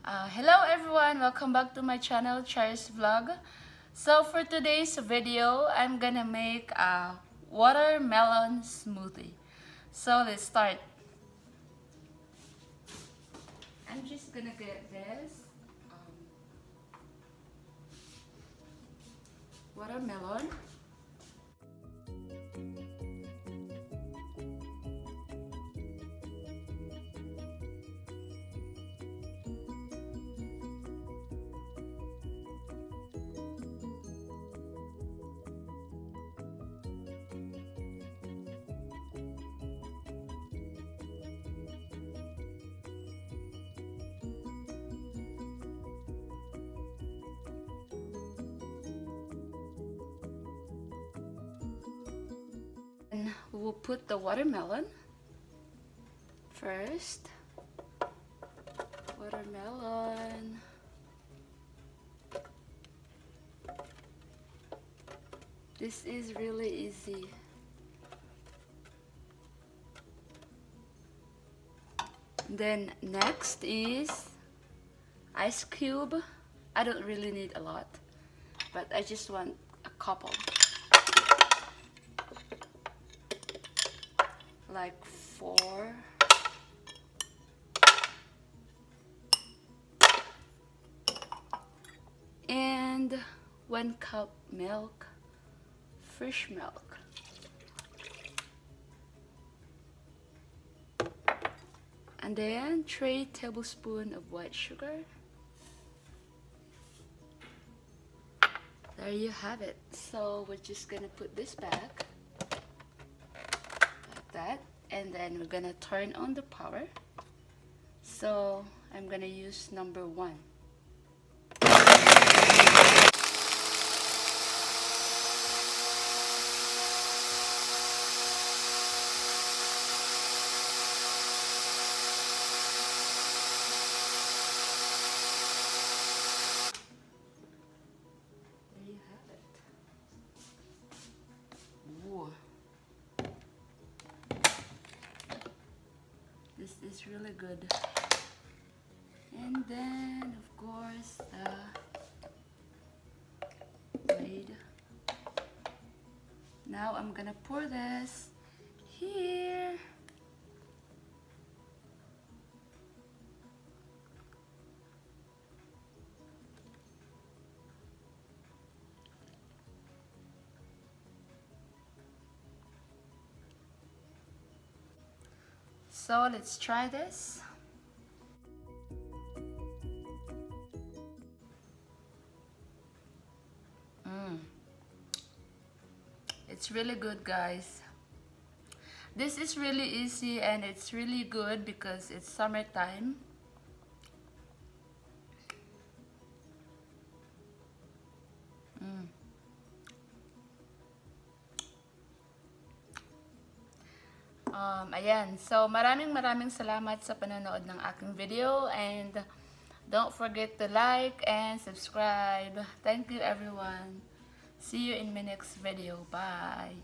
Hello everyone, welcome back to my channel, CHERIES vlog. So for today's video, I'm gonna make a watermelon smoothie. So let's start. I'm just gonna get this watermelon. And we'll put the watermelon first. Watermelon. This is really easy. Then next is ice cube. I don't really need a lot, but I just want a couple. Like 4. And 1 cup milk, fresh milk. And then 3 tablespoons of white sugar. There you have it. So we're just gonna put this back like that, and then we're gonna turn on the power. So I'm gonna use number 1. This is really good. And then of course the blade. Now I'm gonna pour this here. So let's try this. It's really good, guys. This is really easy and it's really good because it's summertime. Ayan. So, maraming salamat sa panonood ng aking video, and don't forget to like and subscribe. Thank you everyone. See you in my next video. Bye.